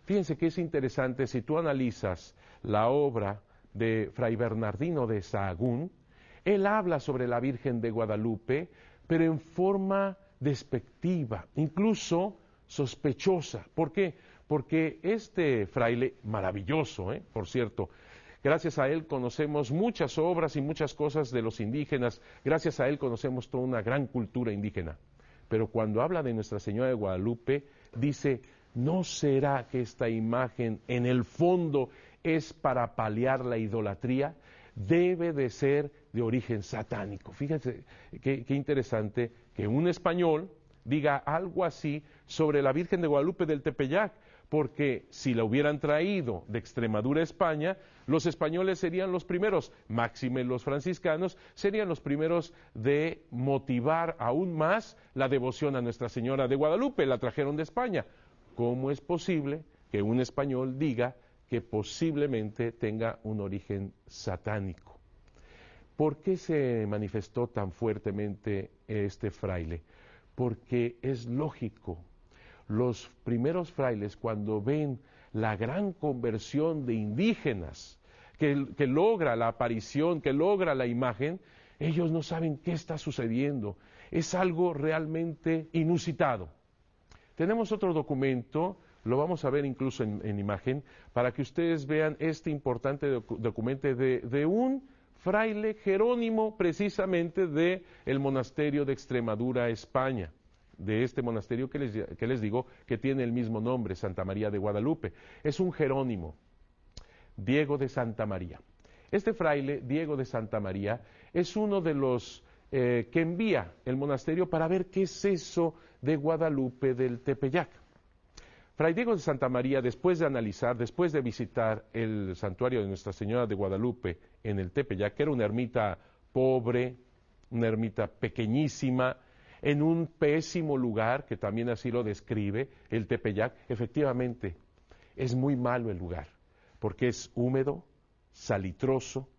Fíjense que es interesante, si tú analizas la obra de Fray Bernardino de Sahagún, él habla sobre la Virgen de Guadalupe, pero en forma despectiva, incluso sospechosa. ¿Por qué? Porque este fraile, maravilloso, por cierto, gracias a él conocemos muchas obras y muchas cosas de los indígenas, gracias a él conocemos toda una gran cultura indígena. Pero cuando habla de Nuestra Señora de Guadalupe, dice, ¿no será que esta imagen en el fondo es para paliar la idolatría? Debe de ser de origen satánico. Fíjense qué interesante que un español diga algo así sobre la Virgen de Guadalupe del Tepeyac, porque si la hubieran traído de Extremadura a España, los españoles serían los primeros, máxime los franciscanos, serían los primeros de motivar aún más la devoción a Nuestra Señora de Guadalupe, la trajeron de España. ¿Cómo es posible que un español diga que posiblemente tenga un origen satánico? ¿Por qué se manifestó tan fuertemente este fraile? Porque es lógico. Los primeros frailes, cuando ven la gran conversión de indígenas, que logra la aparición, que logra la imagen, ellos no saben qué está sucediendo. Es algo realmente inusitado. Tenemos otro documento, lo vamos a ver incluso en imagen, para que ustedes vean este importante documento de un fraile Jerónimo, precisamente del monasterio de Extremadura, España, de este monasterio que les digo que tiene el mismo nombre, Santa María de Guadalupe. Es un Jerónimo, Diego de Santa María. Este fraile, Diego de Santa María, es uno de los que envía el monasterio para ver qué es eso de Guadalupe del Tepeyac. Fray Diego de Santa María, después de analizar, después de visitar el santuario de Nuestra Señora de Guadalupe en el Tepeyac, que era una ermita pobre, una ermita pequeñísima, en un pésimo lugar, que también así lo describe el Tepeyac, efectivamente, es muy malo el lugar, porque es húmedo, salitroso.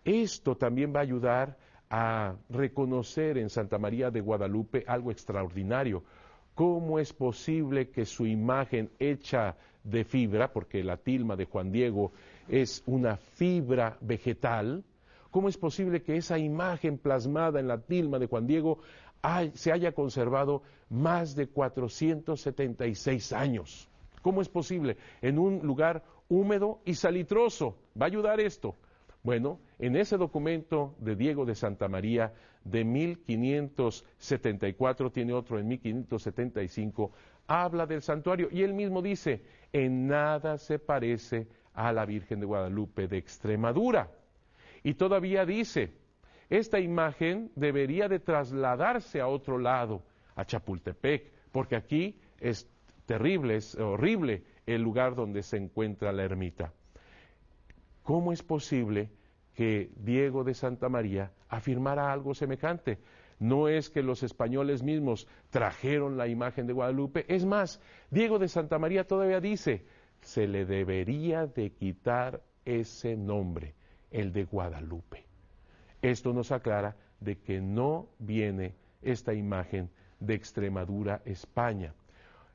Esto también va a ayudar a reconocer en Santa María de Guadalupe algo extraordinario. ¿Cómo es posible que su imagen hecha de fibra, porque la tilma de Juan Diego es una fibra vegetal, cómo es posible que esa imagen plasmada en la tilma de Juan Diego se haya conservado más de 476 años? ¿Cómo es posible? En un lugar húmedo y salitroso. ¿Va a ayudar esto? Bueno, en ese documento de Diego de Santa María de 1574, tiene otro en 1575, habla del santuario y él mismo dice, en nada se parece a la Virgen de Guadalupe de Extremadura. Y todavía dice, esta imagen debería de trasladarse a otro lado, a Chapultepec, porque aquí es terrible, es horrible el lugar donde se encuentra la ermita. ¿Cómo es posible que Diego de Santa María afirmara algo semejante? No es que los españoles mismos trajeron la imagen de Guadalupe, es más, Diego de Santa María todavía dice, se le debería de quitar ese nombre, el de Guadalupe. Esto nos aclara de que no viene esta imagen de Extremadura, España.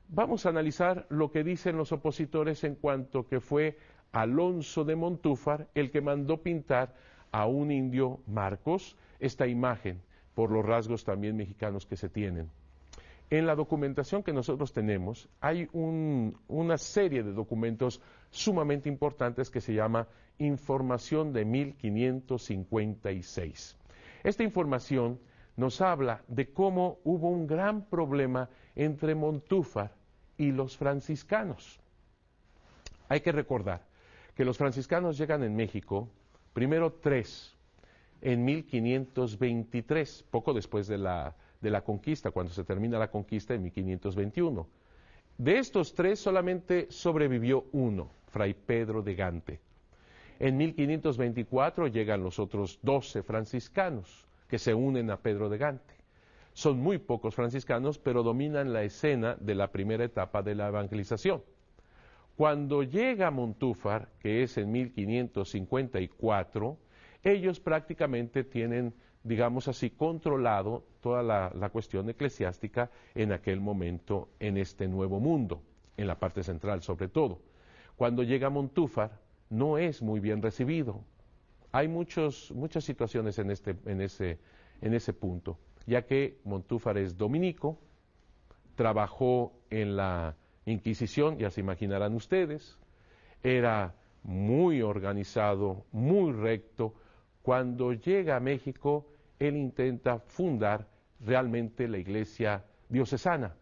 Vamos a analizar lo que dicen los opositores en cuanto que fue Alonso de Montúfar el que mandó pintar a un indio Marcos esta imagen, por los rasgos también mexicanos que se tienen. En la documentación que nosotros tenemos hay una serie de documentos sumamente importantes que se llama Información de 1556. Esta información nos habla de cómo hubo un gran problema entre Montúfar y los franciscanos. Hay que recordar que los franciscanos llegan en México, primero 3, en 1523, poco después de la conquista, cuando se termina la conquista en 1521. De estos 3 solamente sobrevivió uno, Fray Pedro de Gante. En 1524 llegan los otros 12 franciscanos que se unen a Pedro de Gante. Son muy pocos franciscanos, pero dominan la escena de la primera etapa de la evangelización. Cuando llega Montúfar, que es en 1554, ellos prácticamente tienen, digamos así, controlado toda la cuestión eclesiástica en aquel momento en este nuevo mundo. en la parte central sobre todo. Cuando llega Montúfar, no es muy bien recibido. Hay muchas situaciones en ese punto, ya que Montúfar es dominico, trabajó en la Inquisición, ya se imaginarán ustedes, era muy organizado, muy recto. Cuando llega a México, él intenta fundar realmente la iglesia diocesana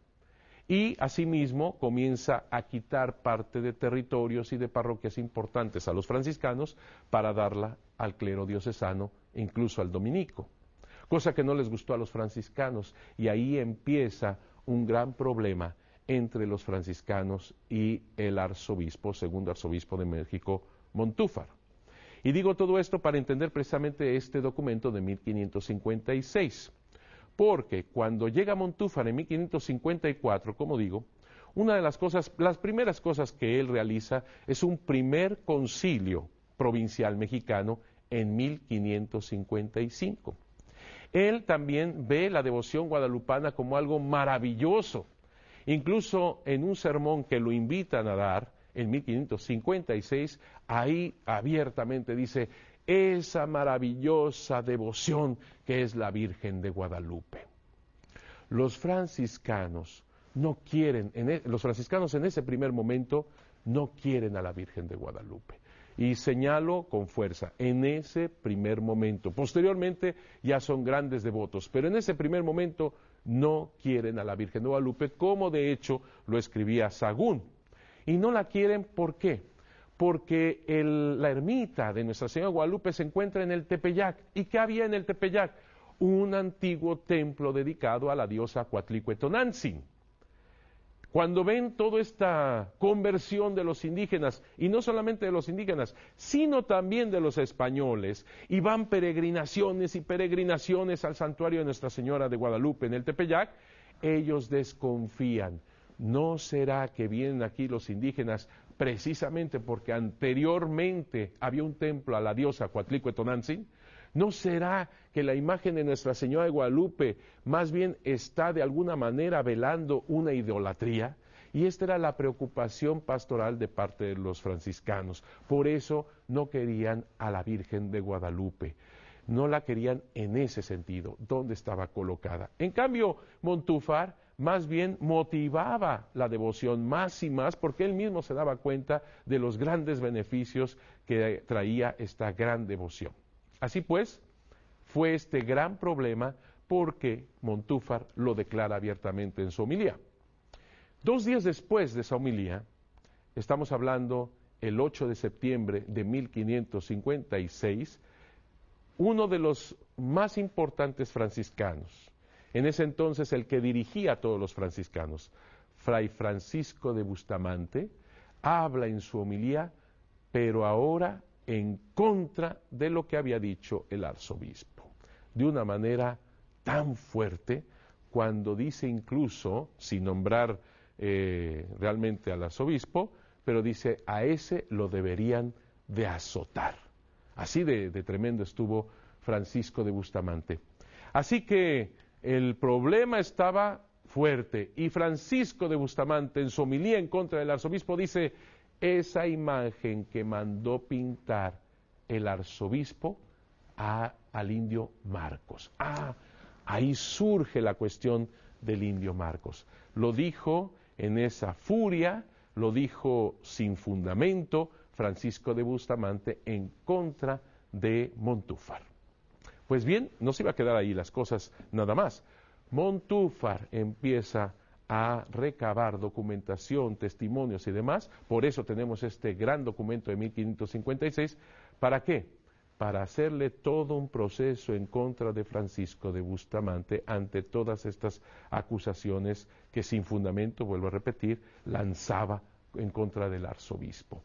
y asimismo comienza a quitar parte de territorios y de parroquias importantes a los franciscanos para darla al clero diocesano e incluso al dominico, cosa que no les gustó a los franciscanos, y ahí empieza un gran problema entre los franciscanos y el arzobispo, segundo arzobispo de México, Montúfar. Y digo todo esto para entender precisamente este documento de 1556, porque cuando llega Montúfar en 1554, como digo, una de las primeras cosas que él realiza es un primer concilio provincial mexicano en 1555. Él también ve la devoción guadalupana como algo maravilloso. Incluso en un sermón que lo invitan a dar en 1556, ahí abiertamente dice esa maravillosa devoción que es la Virgen de Guadalupe. Los franciscanos en ese primer momento no quieren a la Virgen de Guadalupe. Y señalo con fuerza, en ese primer momento. Posteriormente ya son grandes devotos, pero en ese primer momento no quieren a la Virgen de Guadalupe, como de hecho lo escribía Sahagún. Y no la quieren, ¿por qué? Porque la ermita de Nuestra Señora de Guadalupe se encuentra en el Tepeyac. ¿Y qué había en el Tepeyac? Un antiguo templo dedicado a la diosa Coatlicuetonantzin. Cuando ven toda esta conversión de los indígenas, y no solamente de los indígenas, sino también de los españoles, y van peregrinaciones y peregrinaciones al santuario de Nuestra Señora de Guadalupe en el Tepeyac, ellos desconfían. ¿No será que vienen aquí los indígenas precisamente porque anteriormente había un templo a la diosa Coatlicuetonantzin? ¿No será que la imagen de Nuestra Señora de Guadalupe más bien está de alguna manera velando una idolatría? Y esta era la preocupación pastoral de parte de los franciscanos. Por eso no querían a la Virgen de Guadalupe. No la querían en ese sentido, donde estaba colocada. En cambio, Montúfar más bien motivaba la devoción más y más, porque él mismo se daba cuenta de los grandes beneficios que traía esta gran devoción. Así pues, fue este gran problema porque Montúfar lo declara abiertamente en su homilía. 2 días después de esa homilía, estamos hablando el 8 de septiembre de 1556, uno de los más importantes franciscanos, en ese entonces el que dirigía a todos los franciscanos, Fray Francisco de Bustamante, habla en su homilía, pero ahora en contra de lo que había dicho el arzobispo, de una manera tan fuerte, cuando dice incluso, sin nombrar realmente al arzobispo, pero dice, a ese lo deberían de azotar. Así de tremendo estuvo Francisco de Bustamante. Así que el problema estaba fuerte, y Francisco de Bustamante en su homilía en contra del arzobispo dice, esa imagen que mandó pintar el arzobispo al indio Marcos. Ahí surge la cuestión del indio Marcos. Lo dijo en esa furia, lo dijo sin fundamento Francisco de Bustamante en contra de Montúfar. Pues bien, no se iba a quedar ahí las cosas nada más. Montúfar empieza a recabar documentación, testimonios y demás. Por eso tenemos este gran documento de 1556. ¿Para qué? Para hacerle todo un proceso en contra de Francisco de Bustamante ante todas estas acusaciones que sin fundamento, vuelvo a repetir, lanzaba en contra del arzobispo.